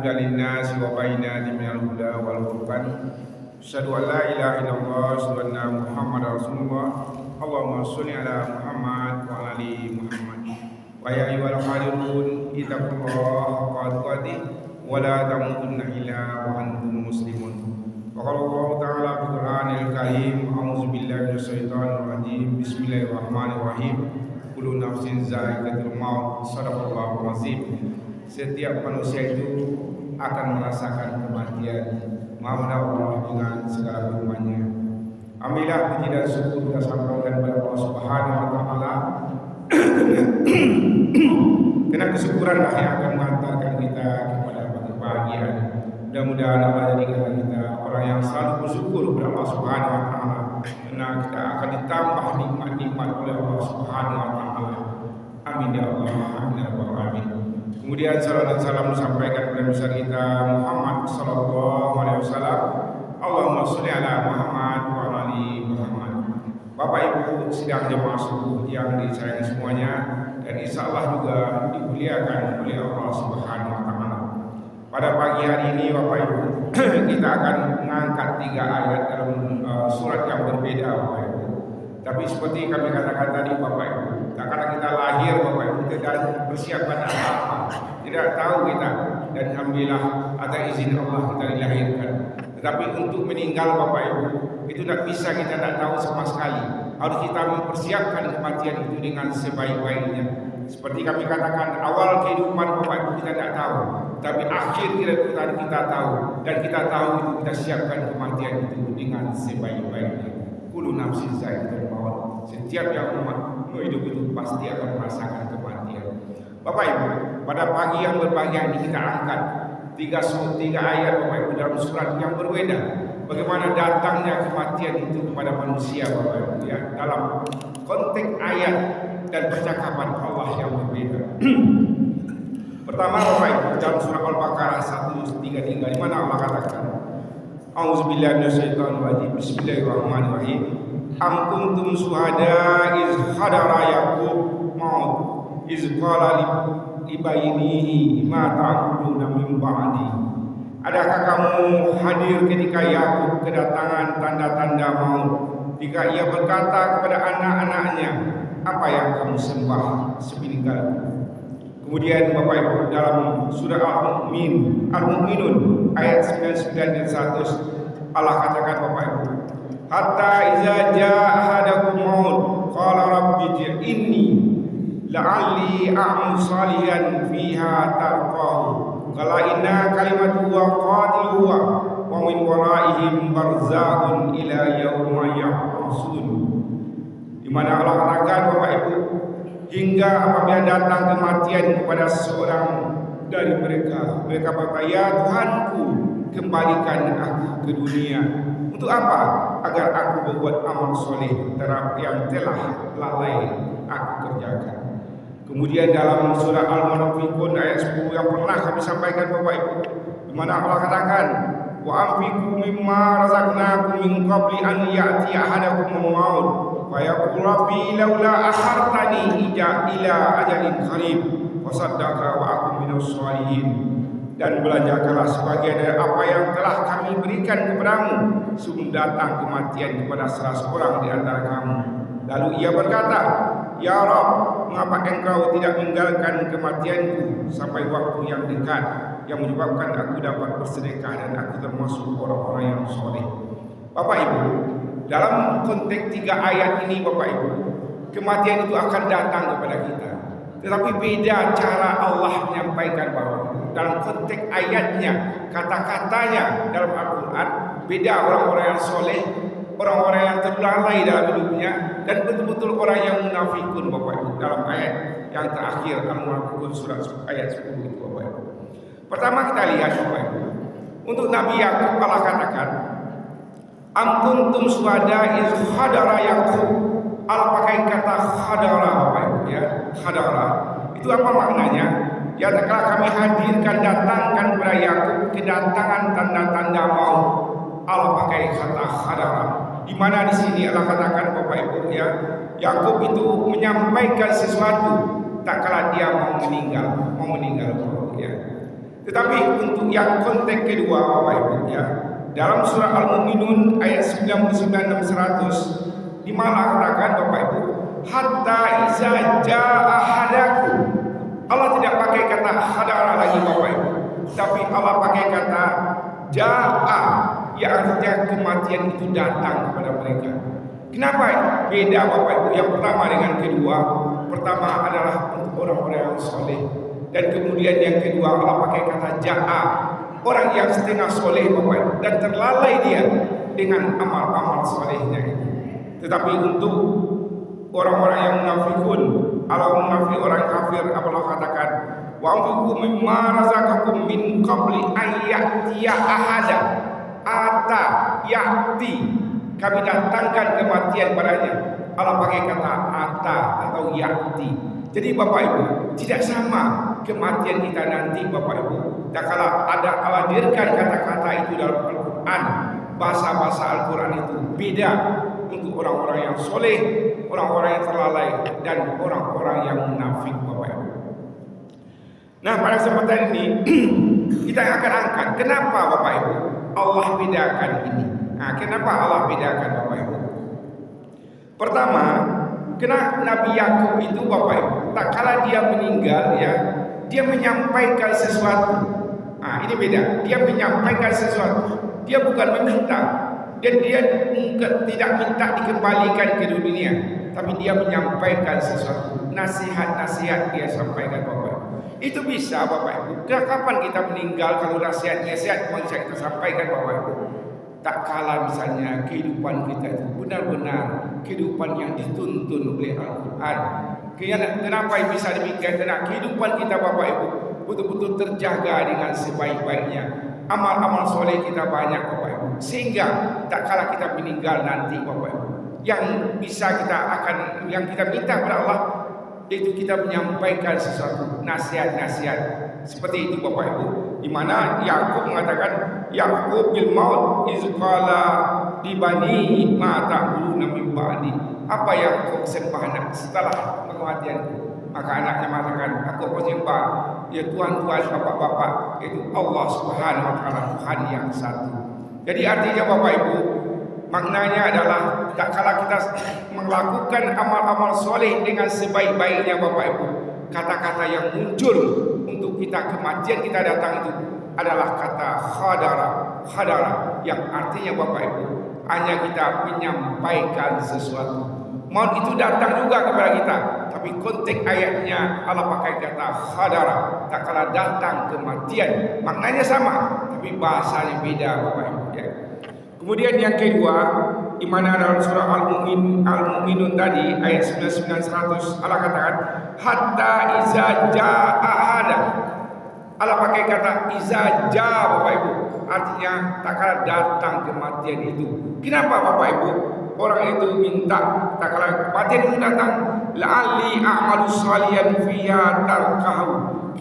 hudan linnasi wa bayyinatin minal huda wal furqan. Asyhadu an la ilaha illallah wa asyhadu anna Muhammadar Rasulullah. Allahumma sholli ala Muhammad wa ala ali Muhammad. Wa ya ayyuhal hadirun ittaqullaha haqqa tuqatih wa la tamutunna illa wa antum muslimun. Wa qala Allah ta'ala fil Qur'anil Karim, a'udzu billahi minasyaitonir rajim. Bismillahirrahmanirrahim. Kullu nafsin za'iqatul maut. Shadaqallahu azim. Setiap manusia itu akan merasakan kematian. Maaflah Allah dengan segala firman-Nya. Alhamdulillah, puji dan syukur kita sampaikan kepada Allah Subhanahu wa taala. Karena kesyukuran lah yang akan mengantarkan kita kepada kebahagiaan. Mudah-mudahan Allah jadikan kita orang yang selalu bersyukur kepada Allah Subhanahu wa taala. Karena kita akan ditambah nikmat-nikmat oleh Allah Subhanahu wa taala. Amin ya Allah. Amin ya rabbal alamin. Kemudian salam dan salam disampaikan kepada besar kita Muhammad sallallahu alaihi wasallam. Allahumma sholli ala Muhammad wa ala ali Muhammad. Bapak Ibu sidang jemaah subuh yang disayangi semuanya, dan insyaallah juga dimuliakan oleh Allah Subhanahu wa taala. Pada pagi hari ini Bapak Ibu, kita akan mengangkat 3 ayat dalam surat yang berbeda Bapak Ibu. Tapi seperti kami katakan tadi Bapak Ibu, tak kala kita lahir Bapak Ibu tidak bersiapkan apa-apa, tidak tahu kita, dan alhamdulillah atas izin Allah kita dilahirkan. Tetapi untuk meninggal Bapak Ibu, itu tidak bisa, kita tidak tahu sama sekali. Harus kita mempersiapkan kematian itu dengan sebaik-baiknya. Seperti kami katakan, awal kehidupan Bapak Ibu kita tidak tahu, tapi akhir kehidupan kita tahu, dan kita tahu itu kita siapkan kematian itu dengan sebaik-baiknya. Kullu nafsin za'iqatul maut. Setiap yang hidup itu pasti akan merasakan kematian. Bapak Ibu, pada pagi yang berbahagia ini kita angkat 3 ayat Bapak Ibu dalam surat yang berbeda. Bagaimana datangnya kematian itu kepada manusia Bapak Ibu ya, dalam konteks ayat dan percakapan Allah yang berbeda. Pertama Bapak Ibu, dalam surah Al-Baqarah 133 di mana Allah katakan, A'udzubillahi minasyaitonir rajim. Bismillahirrahmanirrahim. Am kuntum syuhada iz hadara Yaqub maut iz qala libaynihi ma ta'buduna min ba'di. Adakah kamu hadir ketika Yakub kedatangan tanda-tanda maut, ketika ia berkata kepada anak-anaknya, apa yang kamu sembah sepeninggalku? Kemudian Bapak Ibu dalam surah Al-Mu'minun ayat 99 dan 100 Allah katakan Bapak Ibu, hatta iza jaa ahadakum maut qala rabbi inni la'alli a'mal salihan fiha tarqahu qala inna kalimatu wa qatiluha wa min waraihim barzakhun ila yauma yab'atsun. Di mana Allah katakan Bapak Ibu, hingga apabila datang kematian kepada seorang dari mereka berkata, ya Tuhanku, kembalikan aku ke dunia. Untuk apa? Agar aku berbuat amal soleh yang telah lalai aku kerjakan. Kemudian dalam surah Al-Munafiqun ayat 10 yang pernah kami sampaikan Bapak Ibu, di mana Allah katakan, wa anfiqu mimma razaqnakum min qabli an ya'tiya ahadakumul maut wa yaqul rabbi laula akhartani ila ajalin qarib wa saddaqa wa akum minas sholihin. Dan belanjakanlah sebagian dari apa yang telah kami berikan kepadamu sebelum datang kematian kepada salah seorang di antara kamu. Lalu ia berkata, ya Rabb, mengapa engkau tidak meninggalkan kematianku sampai waktu yang dekat yang menyebabkan aku dapat bersedekah dan aku termasuk orang-orang yang soleh. Bapak Ibu, dalam konteks 3 ayat ini Bapak Ibu, kematian itu akan datang kepada kita. Tetapi beda cara Allah menyampaikan bahwa dalam konteks ayatnya, kata-katanya dalam Al-Quran, beda orang-orang yang soleh, orang-orang yang terlalai dalam hidupnya, dan betul-betul orang yang munafikun Bapak Ibu dalam ayat yang terakhir Al-Munafiqun surat ayat 10 itu Bapak Ibu. Pertama kita lihat Bapak Ibu, untuk Nabi Yakub Allah katakan, am kuntum syuhada iz hadara Yaqub. Allah pakai kata hadara Bapak Ibu ya, hadara. Itu apa maknanya? Ya, telah kami hadirkan, datangkan kepada Yakub kedatangan tanda-tanda maut. Allah pakai kata hadara. Di mana di sini Allah katakan Bapak Ibu ya, Yakub itu menyampaikan sesuatu tak kala dia mau meninggal ya. Tetapi untuk yang konteks kedua Bapak Ibu ya, dalam surah Al-Mu'minun ayat 99 dan 100 di mana katakan Bapak Ibu, hatta iza jaa ahadakum. Allah tidak pakai kata hadara lagi Bapak Ibu, tapi Allah pakai kata jaa, yang artinya kematian itu datang kepada mereka. Kenapa beda Bapak Ibu yang pertama dengan kedua? Pertama adalah untuk orang-orang yang soleh, dan kemudian yang kedua Allah pakai kata jaa, orang yang setengah soleh Bapak Ibu, dan terlalai dia dengan amal-amal solehnya itu. Tetapi untuk orang-orang yang munafikun, Allah munafik orang kafir, Allah katakan wa anfiqu mimma razaqakum min qabli ayyatiya ahada, ata yati, kami datangkan kematian padanya. Allah pakai kata ata atau yati. Jadi Bapak Ibu, tidak sama kematian kita nanti Bapak Ibu. Dan kalau ada Allah hadirkan kata-kata itu dalam Al-Quran, bahasa-bahasa Al-Quran itu beda untuk orang-orang yang soleh, orang-orang yang terlalai, dan orang-orang yang munafik Bapak Ibu. Nah, pada kesempatan ini kita akan angkat kenapa Bapak Ibu Allah bedakan ini. Nah, kenapa Allah bedakan Bapak Ibu? Pertama, karena Nabi Yakub itu Bapak Ibu, tak kala dia meninggal ya, dia menyampaikan sesuatu. Nah, ini beda. Dia menyampaikan sesuatu. Dia bukan meminta, dan dia tidak minta dikembalikan ke dunia, tapi dia menyampaikan sesuatu. Nasihat-nasihat dia sampaikan Bapak Ibu. Itu bisa Bapak Ibu. Kapan kita meninggal kalau nasihat-nasihat bisa kita sampaikan Bapak Ibu? Tak kala misalnya kehidupan kita itu benar-benar kehidupan yang dituntun oleh Al-Quran. Kenapa bisa demikian? Karena kehidupan kita Bapak Ibu betul-betul terjaga dengan sebaik-baiknya. Amal-amal soleh kita banyak Bapak Ibu, sehingga tak kala kita meninggal nanti Bapak Ibu, yang kita minta kepada Allah yaitu kita menyampaikan sesuatu nasihat-nasihat seperti itu Bapak Ibu, di mana Yakub mengatakan Yakub bil maut izqala dibani ma ta'buduna min ba'di. Apa Yakub sembah anak setelah kematian? Maka anaknya mengatakan, aku menyembah ya Tuhan-Tuhan bapak-bapak, yaitu Allah Subhanahu wa taala, Tuhan yang satu. Jadi artinya Bapak Ibu, maknanya adalah tak kala kita melakukan amal-amal soleh dengan sebaik-baiknya Bapak Ibu, kata-kata yang muncul untuk kita kematian kita datang itu adalah kata khadara, yang artinya Bapak Ibu hanya kita menyampaikan sesuatu. Maut itu datang juga kepada kita, tapi konteks ayatnya Allah pakai kata khadara, tak kala datang kematian, maknanya sama tapi bahasanya beda Bapak Ibu ya. Kemudian yang kedua, di mana dalam surah Al-Mu'minun tadi ayat 99-100 Allah katakan hatta iza jaa ahada. Allah pakai kata iza jaa Bapak Ibu, artinya tak kala datang kematian itu. Kenapa Bapak Ibu? Orang itu minta tak kala kematian itu datang, la'alli a'malu shalihan fiha tarkahu.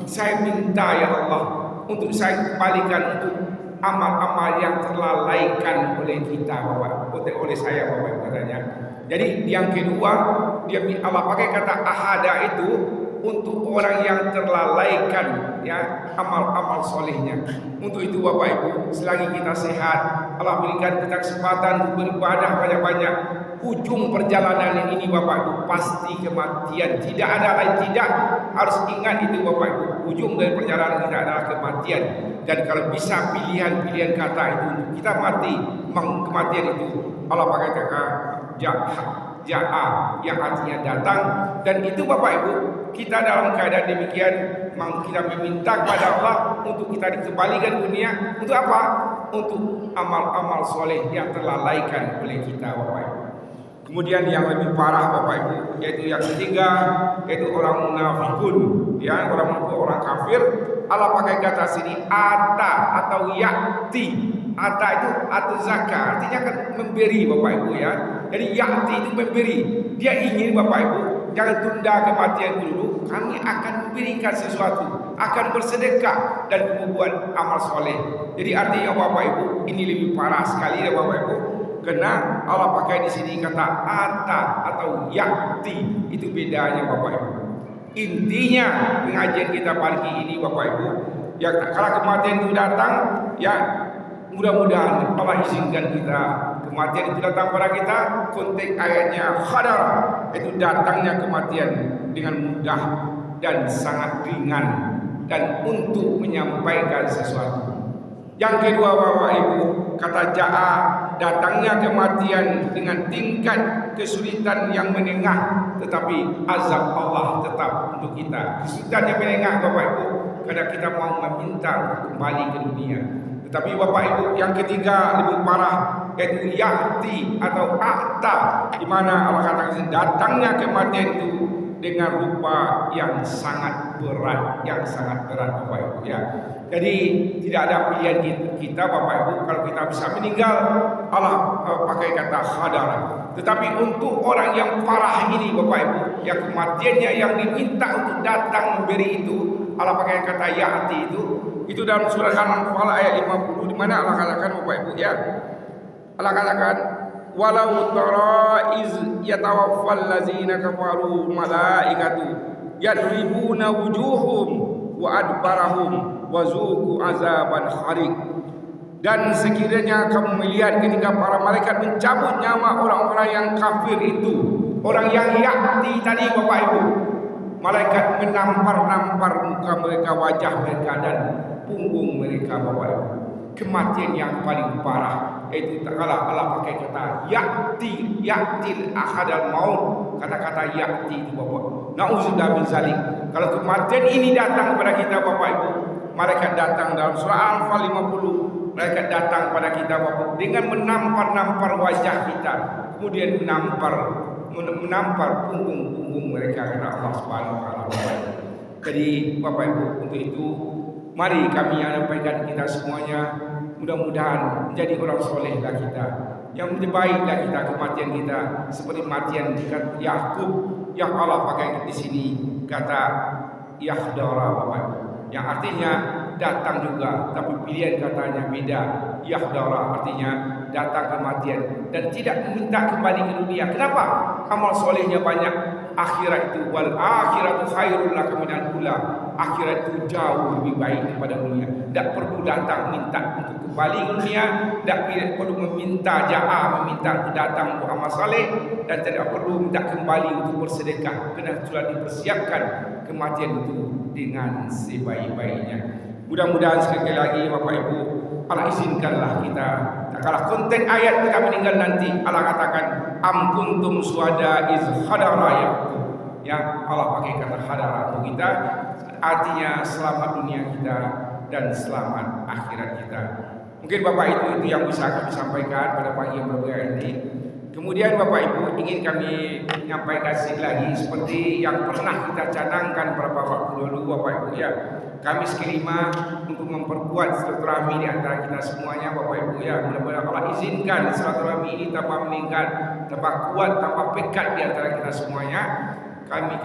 Saya minta ya Allah untuk saya kembalikan untuk amal-amal yang terlalaikan oleh kita Bapak, oleh saya Bapak Ibu katanya. Jadi yang kedua, dia Allah pakai kata ahada itu untuk orang yang terlalaikan ya amal-amal solehnya. Untuk itu Bapak Ibu, selagi kita sehat, Allah berikan kita kesempatan untuk beribadah banyak-banyak. Ujung perjalanan ini Bapak Ibu pasti kematian, tidak ada lain, tidak harus ingat itu Bapak Ibu. Ujung dari perjalanan kita adalah kematian. Dan kalau bisa pilihan-pilihan kata itu kita mati, kematian itu Allah pakai kata ja'a yang artinya datang. Dan itu Bapak Ibu, kita dalam keadaan demikian kita meminta kepada Allah untuk kita dikembalikan dunia. Untuk apa? Untuk amal-amal soleh yang terlalaikan oleh kita Bapak Ibu. Kemudian yang lebih parah Bapak Ibu, yaitu yang ketiga, yaitu orang munafikun ya, orang kafir. Allah pakai kata sini ata atau yakti. Ata itu atau zakat, artinya kan memberi Bapak Ibu ya. Jadi yakti itu memberi. Dia ingin Bapak Ibu, jangan tunda kematian dulu, kami akan memberikan sesuatu, akan bersedekah dan membuat amal soleh. Jadi artinya Bapak Ibu, ini lebih parah sekali ya Bapak Ibu, karena Allah pakai di sini kata ata atau yakti. Itu bedanya Bapak Ibu. Intinya pengajian kita pagi ini Bapak Ibu, Ya, kalau kematian itu datang, ya mudah-mudahan Allah izinkan kita kematian itu datang pada kita. Konteks ayatnya khadar, itu datangnya kematian dengan mudah dan sangat ringan dan untuk menyampaikan sesuatu. Yang kedua Bapak Ibu, kata Ja'a, datangnya kematian dengan tingkat kesulitan yang menengah, tetapi azab Allah tetap untuk kita. Kesulitan yang menengah Bapak Ibu, karena kita mau meminta untuk kembali ke dunia. Tetapi Bapak Ibu, yang ketiga lebih parah, yaitu ya'ti atau akta, di mana Allah katakan datangnya kematian itu dengan rupa yang sangat berat, Bapak Ibu ya. Jadi tidak ada pilihan kita Bapak Ibu, kalau kita bisa meninggal, Allah pakai kata khadar. Tetapi untuk orang yang parah ini Bapak Ibu, yang kematiannya yang diminta untuk datang memberi itu, Allah pakai kata ya'ti itu dalam surah Al-Anfal ayat 50, di mana Allah katakan Bapak Ibu ya. Allah katakan walau tara iz yatawaffal ladzina kafaru malaikatu yadribuna wujuhum wa adbarahum wa zuqu azaban khariq. Dan sekiranya kamu melihat ketika para malaikat mencabut nyawa orang-orang yang kafir itu, orang yang yakti tadi Bapak Ibu, malaikat menampar-nampar muka mereka, wajah mereka dan punggung mereka Bapak Ibu. Kematian yang paling parah, yaitu kalau Allah pakai kata yaktil akhadal maut, kata-kata yakti itu Bapak. Nauzubillah min zalik. Kalau kematian ini datang kepada kita Bapak Ibu, malaikat datang dalam surah Al-Anfal 50, malaikat datang pada kita Bapak dengan menampar-nampar wajah kita, kemudian menampar punggung mereka, kata Allah Subhanahu wa taala. Jadi Bapak Ibu, untuk itu mari kami menyampaikan kita semuanya, mudah-mudahan menjadi orang solehlah kita, yang lebih baiklah kita kematian kita seperti kematian Yakub yang Allah pakai di sini kata yahdara Bapak Ibu, yang artinya datang juga, tapi pilihan katanya beda. Yahdara artinya datang kematian dan tidak meminta kembali ke dunia. Kenapa? Amal solehnya banyak. Akhirat itu wal akhiratu khairul laka minal ula. Akhirat itu jauh lebih baik daripada dunia. Tidak perlu datang minta untuk kembali ke dunia, tidak perlu meminta meminta untuk datang untuk amal saleh, dan tidak perlu minta kembali untuk bersedekah, karena sudah dipersiapkan kematian itu dengan sebaik-baiknya. Mudah-mudahan sekali lagi Bapak Ibu, Allah izinkanlah kita. Kalau konten ayat kita meninggal nanti, Allah katakan am kuntum suhada iz hadara Yaqub. Ya, Allah pakai kata hadara untuk kita, artinya selamat dunia kita dan selamat akhirat kita. Mungkin Bapak Ibu itu yang bisa kami sampaikan pada pagi yang berbahagia ini. Kemudian Bapak Ibu ingin kami menyampaikan lagi seperti yang pernah kita canangkan beberapa waktu lalu Bapak Ibu ya. Kami sekirima untuk memperkuat silaturahmi di antara kita semuanya Bapak Ibu ya. Mudah-mudahan Allah izinkan silaturahmi ini tambah meningkat, tambah kuat, tambah pekat di antara kita semuanya. Kami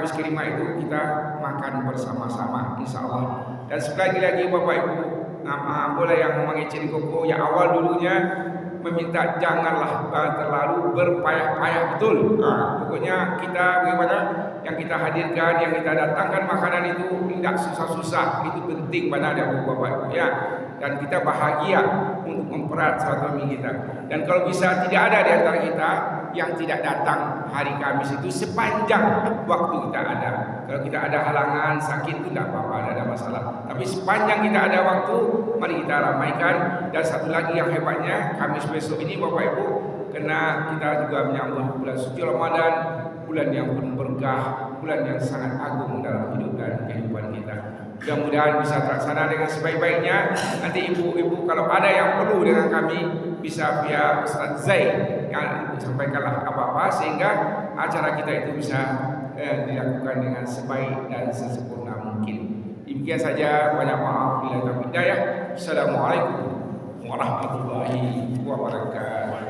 sekirima itu kita makan bersama-sama insyaallah. Dan sekali lagi Bapak Ibu, boleh yang mengecil koko ya, awal dulunya meminta janganlah terlalu berpayah-payah betul. Pokoknya kita bagaimana yang kita hadirkan, yang kita datangkan makanan itu tidak susah-susah, itu penting pada ada Bapak Ibu ya. Dan kita bahagia untuk mempererat silaturahmi kita. Dan kalau bisa tidak ada di antara kita yang tidak datang hari Kamis itu sepanjang waktu kita ada. Kalau kita ada halangan, sakit itu tidak apa-apa, tidak ada masalah. Tapi sepanjang kita ada waktu, mari kita ramaikan. Dan satu lagi yang hebatnya, Kamis besok ini Bapak Ibu, karena kita juga menyambut bulan suci Ramadan, bulan yang penuh berkah, bulan yang sangat agung dalam hidup dan kehidupan kita. Mudah-mudahan bisa terlaksana dengan sebaik-baiknya. Nanti ibu-ibu kalau ada yang perlu dengan kami, bisa via Ustaz Zaid yang sampaikanlah apa-apa sehingga acara kita itu bisa dilakukan dengan sebaik dan sesempurna mungkin. Demikian saja, banyak maaf bila tak hidayah. Assalamualaikum warahmatullahi wabarakatuh.